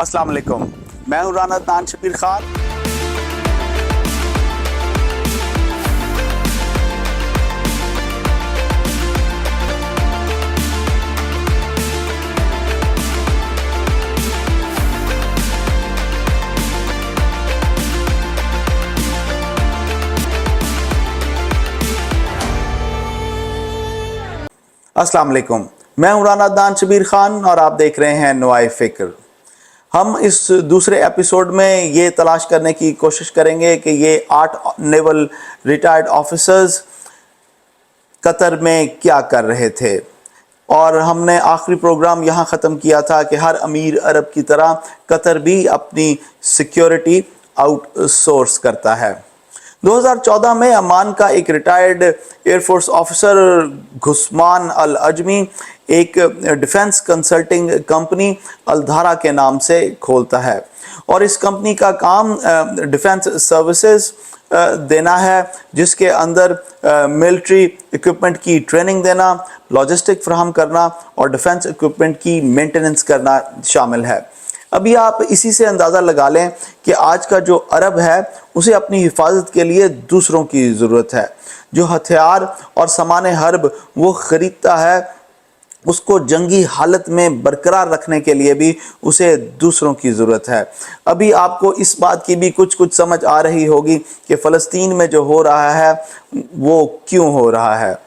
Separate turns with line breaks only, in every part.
अस्सलाम वालेकुम, मैं हूँ राना अदनान शबीर खान। अस्सलाम वालेकुम, मैं हूँ राना अदनान शबीर खान और आप देख रहे हैं नुआए फ़िक्र। हम इस दूसरे एपिसोड में ये तलाश करने की कोशिश करेंगे कि ये 8 नेवल रिटायर्ड ऑफिसर्स कतर में क्या कर रहे थे। और हमने आखिरी प्रोग्राम यहाँ ख़त्म किया था कि हर अमीर अरब की तरह कतर भी अपनी सिक्योरिटी आउटसोर्स करता है। 2014 में अमान का एक रिटायर्ड एयरफोर्स ऑफिसर घुस्मान अल अजमी एक डिफेंस कंसल्टिंग कंपनी अलधारा के नाम से खोलता है और इस कंपनी का काम डिफेंस सर्विसेज देना है, जिसके अंदर मिलिट्री इक्विपमेंट की ट्रेनिंग देना, लॉजिस्टिक फराहम करना और डिफेंस इक्विपमेंट की मेंटेनेंस करना शामिल है। अभी आप इसी से अंदाज़ा लगा लें कि आज का जो अरब है उसे अपनी हिफाजत के लिए दूसरों की ज़रूरत है। जो हथियार और सामान हर्ब वो ख़रीदता है, उसको जंगी हालत में बरकरार रखने के लिए भी उसे दूसरों की ज़रूरत है। अभी आपको इस बात की भी कुछ समझ आ रही होगी कि फ़लस्तीन में जो हो रहा है वो क्यों हो रहा है।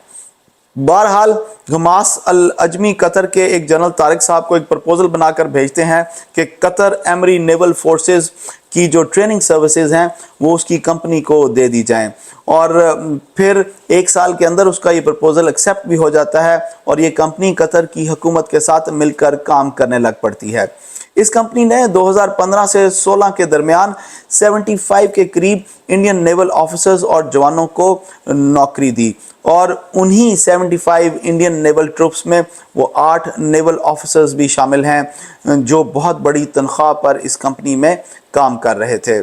बहरहाल घमास अल अजमी कतर के एक जनरल तारिक साहब को एक प्रपोजल बनाकर भेजते हैं कि कतर एमरी नेवल फोर्सेस की जो ट्रेनिंग सर्विसेज हैं वो उसकी कंपनी को दे दी जाएं और फिर 1 साल के अंदर उसका ये प्रपोजल एक्सेप्ट भी हो जाता है और ये कंपनी कतर की हुकूमत के साथ मिलकर काम करने लग पड़ती है। इस कंपनी ने 2015 से 16 के दरमियान 75 के करीब इंडियन नेवल ऑफिसर्स और जवानों को नौकरी दी और उन्हीं 75 इंडियन नेवल ट्रूप्स में वो 8 नेवल ऑफिसर्स भी शामिल हैं जो बहुत बड़ी तनख्वाह पर इस कंपनी में काम कर रहे थे।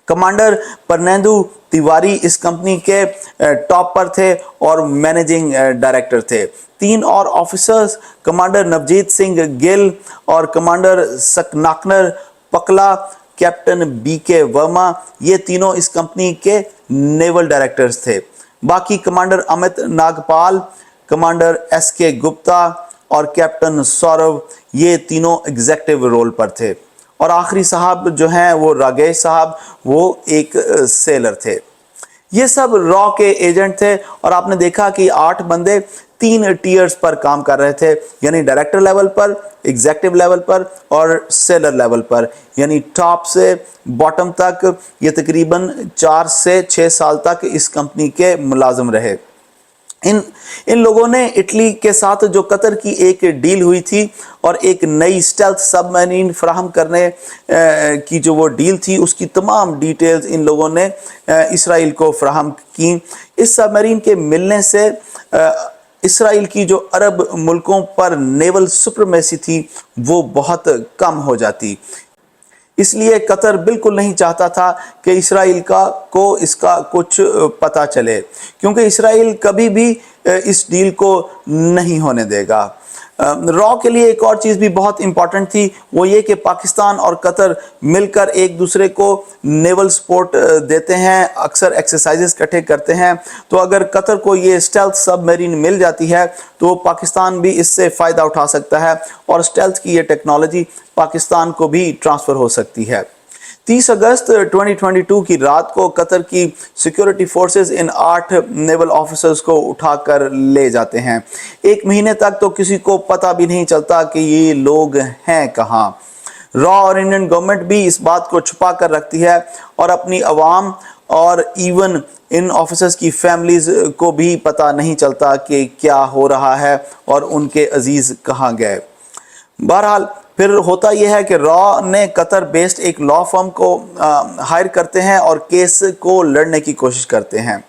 कमांडर परनेंदु तिवारी इस कंपनी के टॉप पर थे और मैनेजिंग डायरेक्टर थे। 3 और ऑफिसर्स कमांडर नवजीत सिंह गिल और कमांडर सकनाकनर पकला, कैप्टन बीके वर्मा, ये तीनों इस कंपनी के नेवल डायरेक्टर्स थे। बाकी commander Amit Nagpal, commander SK Gupta और कैप्टन सौरभ, ये तीनों एग्जीक्यूटिव रोल पर थे और आखिरी साहब जो हैं वो रागेश साहब, वो एक सेलर थे। ये सब रॉ के एजेंट थे और आपने देखा कि 8 बंदे 3 टीयर्स पर काम कर रहे थे, यानी डायरेक्टर लेवल पर, एग्जीक्यूटिव लेवल पर और सेलर लेवल पर, यानी टॉप से बॉटम तक ये तकरीबन 4 से 6 साल तक इस कंपनी के मुलाजिम रहे। इन लोगों ने इटली के साथ जो कतर की एक डील हुई थी और एक नई स्टेल्थ सबमरीन फराहम करने की जो वो डील थी उसकी तमाम डिटेल्स इन लोगों ने इसराइल को फराहम की। इस सबमरीन के मिलने से इसराइल की जो अरब मुल्कों पर नेवल सुप्रीमेसी थी वो बहुत कम हो जाती। इसलिए कतर बिल्कुल नहीं चाहता था कि इसराइल को इसका कुछ पता चले, क्योंकि इसराइल कभी भी इस डील को नहीं होने देगा। रॉ के लिए एक और चीज़ भी बहुत इंपॉर्टेंट थी, वो ये कि पाकिस्तान और कतर मिलकर एक दूसरे को नेवल सपोर्ट देते हैं, अक्सर एक्सरसाइजेस इकट्ठे करते हैं। तो अगर कतर को ये स्टेल्थ सबमरीन मिल जाती है तो पाकिस्तान भी इससे फ़ायदा उठा सकता है और स्टेल्थ की ये टेक्नोलॉजी पाकिस्तान को भी ट्रांसफ़र हो सकती है। 30 अगस्त 2022 की रात को कतर की security forces in 8 naval officers को उठाकर ले जाते हैं। 1 महीने तक तो किसी को पता भी नहीं चलता कि ये लोग हैं कहाँ। रॉ और इंडियन गवर्नमेंट भी इस बात को छुपा कर रखती है और अपनी अवाम और इवन इन ऑफिसर्स की फैमिलीज को भी पता नहीं चलता कि क्या हो रहा है और उनके अजीज कहाँ गए। बहरहाल फिर होता यह है कि रॉ ने कतर बेस्ड एक लॉ फर्म को हायर करते हैं और केस को लड़ने की कोशिश करते हैं।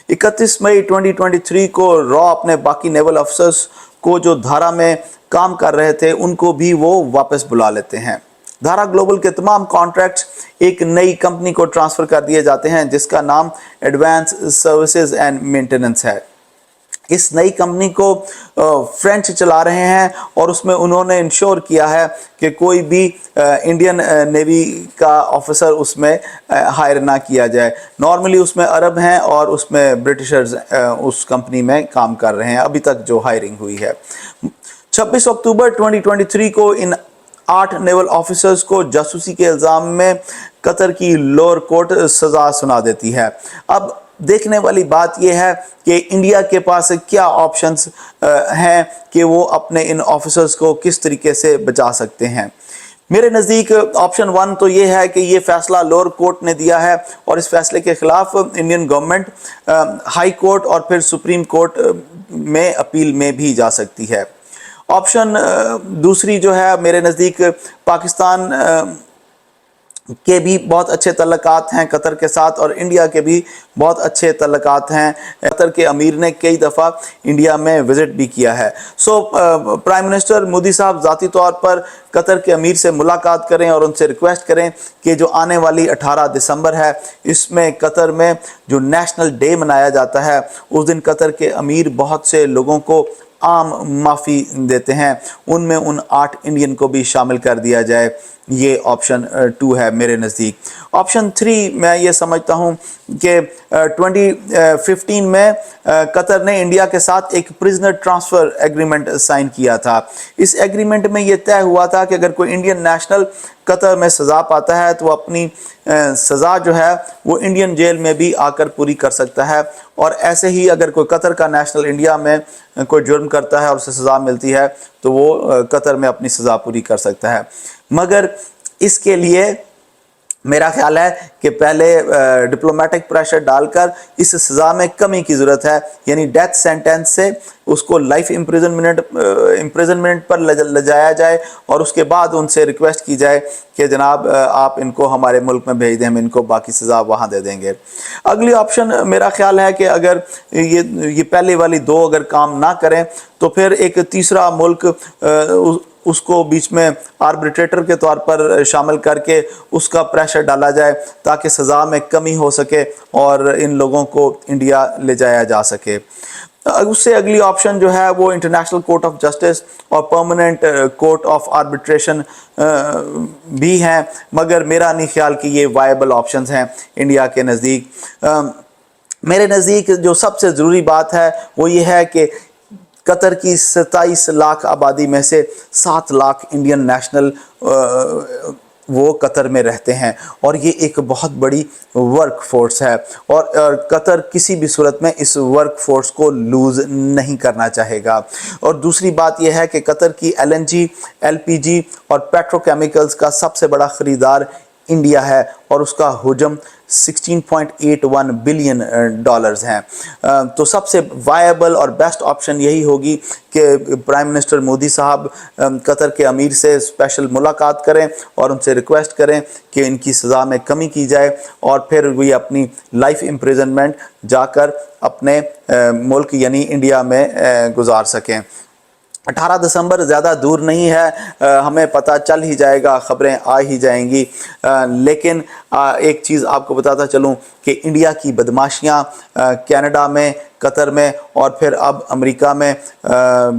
31 मई 2023 को रॉ अपने बाकी नेवल अफसर्स को जो धारा में काम कर रहे थे उनको भी वो वापस बुला लेते हैं। धारा ग्लोबल के तमाम कॉन्ट्रैक्ट्स एक नई कंपनी को ट्रांसफ़र कर दिए जाते हैं जिसका नाम एडवांस सर्विसेज एंड मेंटेनेंस है। इस नई कंपनी को फ्रेंच चला रहे हैं और उसमें उन्होंने इंश्योर किया है कि कोई भी इंडियन नेवी का ऑफिसर उसमें हायर ना किया जाए। नॉर्मली उसमें अरब हैं और उसमें ब्रिटिशर्स उस कंपनी में काम कर रहे हैं अभी तक जो हायरिंग हुई है। 26 अक्टूबर 2023 को इन 8 नेवल ऑफिसर्स को जासूसी के इल्ज़ाम में कतर की लोअर कोर्ट सज़ा सुना देती है। अब देखने वाली बात यह है कि इंडिया के पास क्या ऑप्शंस हैं कि वो अपने इन ऑफिसर्स को किस तरीके से बचा सकते हैं। मेरे नज़दीक ऑप्शन 1 तो ये है कि ये फैसला लोअर कोर्ट ने दिया है और इस फैसले के खिलाफ इंडियन गवर्नमेंट हाई कोर्ट और फिर सुप्रीम कोर्ट में अपील में भी जा सकती है। ऑप्शन दूसरी जो है, मेरे नज़दीक पाकिस्तान के भी बहुत अच्छे तल्लकात हैं कतर के साथ और इंडिया के भी बहुत अच्छे तल्लकात हैं। कतर के अमीर ने कई दफ़ा इंडिया में विज़िट भी किया है। प्राइम मिनिस्टर मोदी साहब ज़ाती तौर पर कतर के अमीर से मुलाकात करें और उनसे रिक्वेस्ट करें कि जो आने वाली 18 दिसंबर है, इसमें कतर में जो नेशनल डे मनाया जाता है, उस दिन कतर के अमीर बहुत से लोगों को आम माफ़ी देते हैं, उनमें उन 8 इंडियन को भी शामिल कर दिया जाए। ये ऑप्शन 2 है मेरे नज़दीक। ऑप्शन 3 मैं ये समझता हूँ कि 2015 में कतर ने इंडिया के साथ एक प्रिजनर ट्रांसफ़र एग्रीमेंट साइन किया था। इस एग्रीमेंट में ये तय हुआ था कि अगर कोई इंडियन नेशनल कतर में सज़ा पाता है तो वो अपनी सज़ा जो है वो इंडियन जेल में भी आकर पूरी कर सकता है, और ऐसे ही अगर कोई कतर का नेशनल इंडिया में कोई जुर्म करता है और उसे सज़ा मिलती है तो वो कतर में अपनी सज़ा पूरी कर सकता है। मगर इसके लिए मेरा ख्याल है कि पहले डिप्लोमेटिक प्रेशर डालकर इस सज़ा में कमी की ज़रूरत है, यानी डेथ सेंटेंस से उसको लाइफ इम्प्रिजनमेंट पर ले जाया जाए और उसके बाद उनसे रिक्वेस्ट की जाए कि जनाब आप इनको हमारे मुल्क में भेज दें, हम इनको बाकी सज़ा वहाँ दे देंगे। अगली ऑप्शन मेरा ख्याल है कि अगर ये पहले वाली 2 अगर काम ना करें तो फिर एक तीसरा मुल्क उसको बीच में आर्बिट्रेटर के तौर पर शामिल करके उसका प्रेशर डाला जाए ताकि सज़ा में कमी हो सके और इन लोगों को इंडिया ले जाया जा सके। उससे अगली ऑप्शन जो है वो इंटरनेशनल कोर्ट ऑफ जस्टिस और परमानेंट कोर्ट ऑफ आर्बिट्रेशन भी हैं, मगर मेरा नहीं ख्याल कि ये वायबल ऑप्शंस हैं इंडिया के नज़दीक। मेरे नज़दीक जो सबसे ज़रूरी बात है वो ये है कि कतर की 27 लाख आबादी में से 7 लाख इंडियन नेशनल वो कतर में रहते हैं और ये एक बहुत बड़ी वर्क फोर्स है और कतर किसी भी सूरत में इस वर्क फोर्स को लूज़ नहीं करना चाहेगा। और दूसरी बात यह है कि कतर की LNG, LPG और पेट्रोकेमिकल्स का सबसे बड़ा ख़रीदार इंडिया है और उसका हुजम $16.81 बिलियन हैं। तो सबसे वायबल और बेस्ट ऑप्शन यही होगी कि प्राइम मिनिस्टर मोदी साहब कतर के अमीर से स्पेशल मुलाकात करें और उनसे रिक्वेस्ट करें कि इनकी सज़ा में कमी की जाए और फिर वे अपनी लाइफ इम्प्रिजनमेंट जाकर अपने मुल्क यानी इंडिया में गुजार सकें। 18 दिसंबर ज़्यादा दूर नहीं है, हमें पता चल ही जाएगा, ख़बरें आ ही जाएंगी। लेकिन एक चीज़ आपको बताता चलूँ कि इंडिया की बदमाशियाँ कनाडा में, कतर में और फिर अब अमेरिका में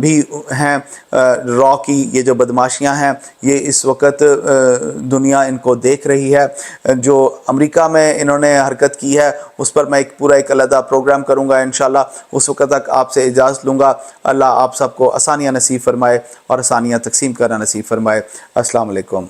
भी हैं। रॉ की ये जो बदमाशियाँ हैं ये इस वक्त दुनिया इनको देख रही है। जो अमेरिका में इन्होंने हरकत की है उस पर मैं एक अलग प्रोग्राम करूँगा इंशाल्लाह। उस वक्त तक आपसे इजाज़त लूँगा। अल्लाह आप सबको आसानियाँ नसीब फरमाए और आसानियाँ तकसीम करना नसीब फरमाए। अस्सलाम वालेकुम।